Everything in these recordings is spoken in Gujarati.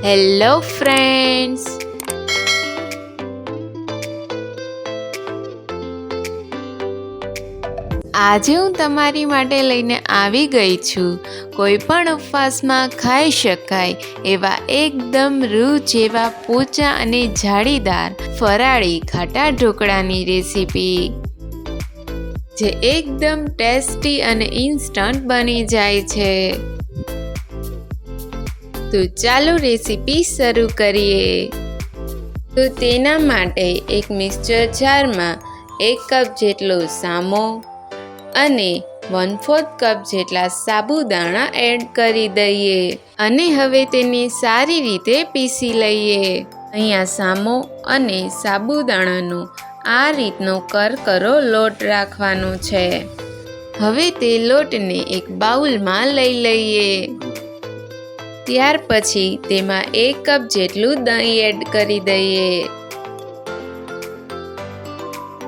હેલો ફ્રેન્ડ્સ, આજે હું તમારી માટે લઈને આવી ગઈ છું કોઈ પણ ઉપવાસમાં ખાઈ શકાય એવા એકદમ રૂ જેવા પોચા અને જાળીદાર ફરાળી ખાટા ઢોકળાની રેસીપી, જે એકદમ ટેસ્ટી અને ઇન્સ્ટન્ટ બની જાય છે। તો ચાલો રેસીપી શરૂ કરીએ। તો તેના માટે એક મિક્સચર જારમાં 1 કપ જેટલો સામો અને 1/4 કપ જેટલા સાબુદાણા એડ કરી દઈએ અને હવે તેને સારી રીતે પીસી લઈએ। અહીંયા સામો અને સાબુદાણાનો આ રીતનો કરકરો લોટ રાખવાનો છે। હવે તે લોટને એક બાઉલમાં લઈ લઈએ। ત્યાર પછી તેમાં 1 કપ જેટલું દહીં એડ કરી દઈએ।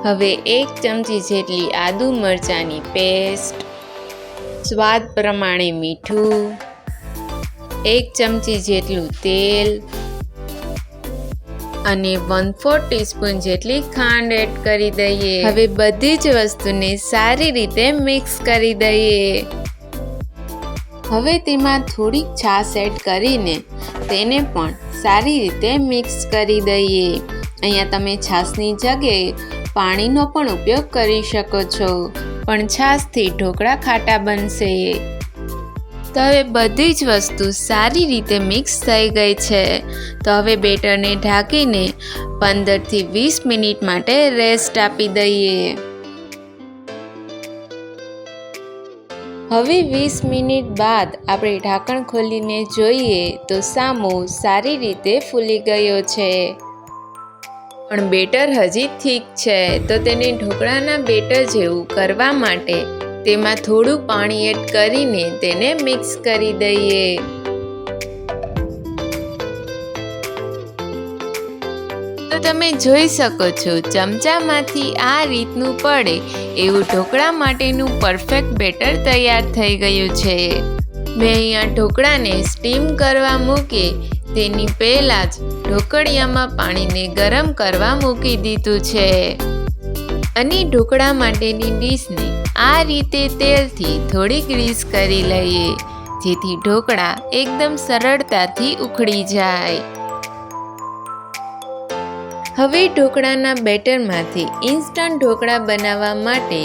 હવે 1 ચમચી જેટલી આદુ મરચાંની પેસ્ટ, સ્વાદ પ્રમાણે મીઠું, 1 ચમચી જેટલું તેલ અને 1/4 ટીસ્પૂન જેટલી ખાંડ એડ કરી દઈએ। હવે બધી જ વસ્તુને સારી રીતે મિક્સ કરી દઈએ। હવે તેમાં થોડીક છાશ એડ કરીને તેને પણ સારી રીતે મિક્સ કરી દઈએ। અહીંયા તમે છાશની જગ્યાએ પાણીનો પણ ઉપયોગ કરી શકો છો, પણ છાશથી ઢોકળા ખાટા બનશે। તો હવે બધી જ વસ્તુ સારી રીતે મિક્સ થઈ ગઈ છે। તો હવે બેટરને ઢાંકીને 15 થી 20 મિનિટ માટે રેસ્ટ આપી દઈએ। હવે 20 મિનિટ બાદ આપણે ઢાંકણ ખોલીને જોઈએ તો સામો સારી રીતે ફૂલી ગયો છે, પણ બેટર હજી થીક છે। તો તેને ઢોકળાના બેટર જેવું કરવા માટે તેમાં થોડું પાણી એડ કરીને તેને મિક્સ કરી દઈએ। તો તમે જોઈ શકો છો ચમચામાંથી આ રીતનું પડે એવું ઢોકળા માટેનું પરફેક્ટ બેટર તૈયાર થઈ ગયું છે। મેં અહીંયા ઢોકળાને સ્ટીમ કરવા મૂકી તેની પહેલાં જ ઢોકળિયામાં પાણીને ગરમ કરવા મૂકી દીધું છે અને ઢોકળા માટેની ડીશને આ રીતે તેલથી થોડી ગ્રીસ કરી લઈએ, જેથી ઢોકળા એકદમ સરળતાથી ઉખડી જાય। હવે ઢોકળાના બેટરમાંથી ઇન્સ્ટન્ટ ઢોકળા બનાવવા માટે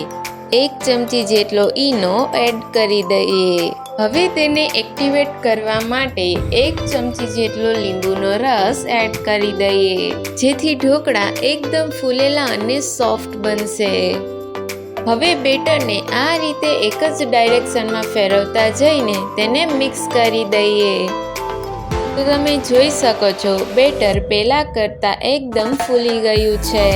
1 ચમચી જેટલો ઈનો એડ કરી દઈએ। હવે તેને એક્ટિવેટ કરવા માટે 1 ચમચી જેટલો લીંબુનો રસ એડ કરી દઈએ, જેથી ઢોકળા એકદમ ફૂલેલા અને સોફ્ટ બનશે। હવે બેટરને આ રીતે એક જ ડાયરેક્શનમાં ફેરવતા જઈને તેને મિક્સ કરી દઈએ। તો તમે જોઈ શકો છો બેટર પહેલાં કરતાં એકદમ ફૂલી ગયું છે।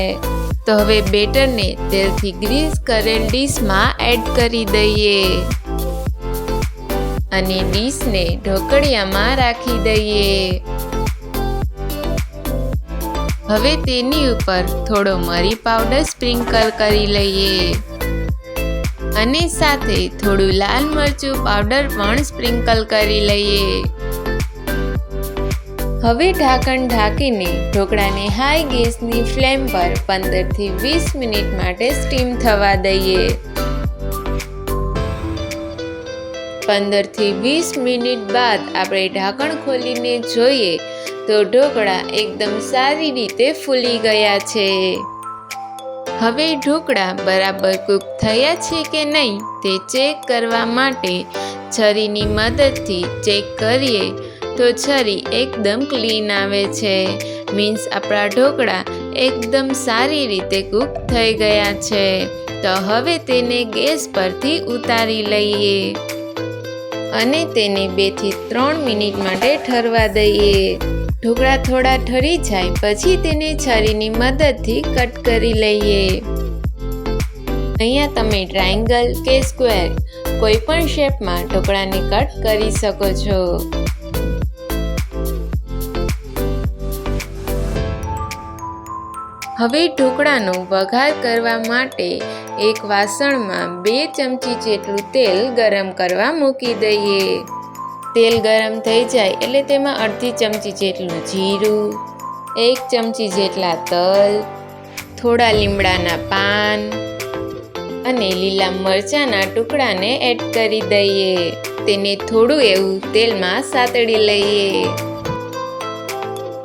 તો હવે બેટરને તેલથી ગ્રીસ કરેલ ડીશમાં એડ કરી દઈએ અને ડીશને ઢોકળિયામાં રાખી દઈએ। હવે તેની ઉપર થોડો મરી પાવડર સ્પ્રિંકલ કરી લઈએ અને સાથે થોડું લાલ મરચું પાવડર પણ સ્પ્રિંકલ કરી લઈએ। હવે ઢાંકણ ઢાંકીને ઢોકળાને હાઈ ગેસની ફ્લેમ પર 15 થી 20 મિનિટ માટે સ્ટીમ થવા દઈએ। 15 થી 20 મિનિટ બાદ આપણે ઢાંકણ ખોલીને જોઈએ તો ઢોકળા એકદમ સારી રીતે ફૂલી ગયા છે। હવે ઢોકળા બરાબર કૂક થયા છે કે નહીં તે ચેક કરવા માટે છરીની મદદથી ચેક કરીએ તો છરી એકદમ ક્લીન આવે છે, મીન્સ આપણા ઢોકળા એકદમ સારી રીતે કૂક થઈ ગયા છે। તો હવે તેને ગેસ પરથી ઉતારી લઈએ અને તેને 2 થી 3 મિનિટ માટે ઠરવા દઈએ। ઢોકળા થોડા ઠરી જાય પછી તેને છરીની મદદથી કટ કરી લઈએ। અહીંયા તમે ટ્રાયેંગલ કે સ્ક્વેર કોઈ પણ શેપમાં ઢોકળાને કટ કરી શકો છો। હવે ઢોકળાનો વઘાર કરવા માટે એક વાસણમાં 2 ચમચી જેટલું તેલ ગરમ કરવા મૂકી દઈએ તેલ ગરમ થઈ જાય એટલે તેમાં અડધી ચમચી જેટલું જીરું, 1 ચમચી જેટલા તલ, થોડા લીમડાના પાન અને લીલા મરચાંના ટુકડાને એડ કરી દઈએ. તેને થોડું એવું તેલમાં સાતળી લઈએ.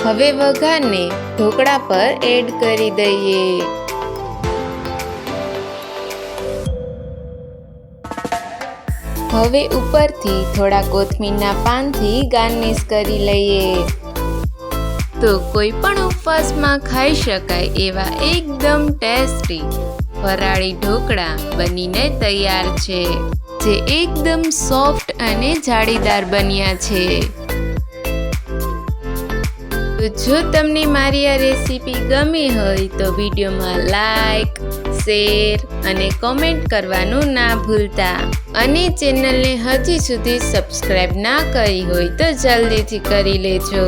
હવે વઘારને ઢોકળા પર એડ કરી દઈએ. હવે ઉપરથી થોડા કોથમીરના પાનથી ગાર્નિશ કરી લઈએ. તો કોઈ પણ ઉપવાસમાં ખાઈ શકાય એવા એકદમ ટેસ્ટી ફરાળી ઢોકળા બનીને તૈયાર છે, જે એકદમ સોફ્ટ અને જાળીદાર બન્યા છે. તો જો તમને મારી આ રેસીપી ગમી હોય તો વિડીયોમાં લાઈક, શેર અને કોમેન્ટ કરવાનું ના ભૂલતા. અને ચેનલને હજી સુધી સબસ્ક્રાઈબ ના કરી હોય તો જલ્દીથી કરી લેજો.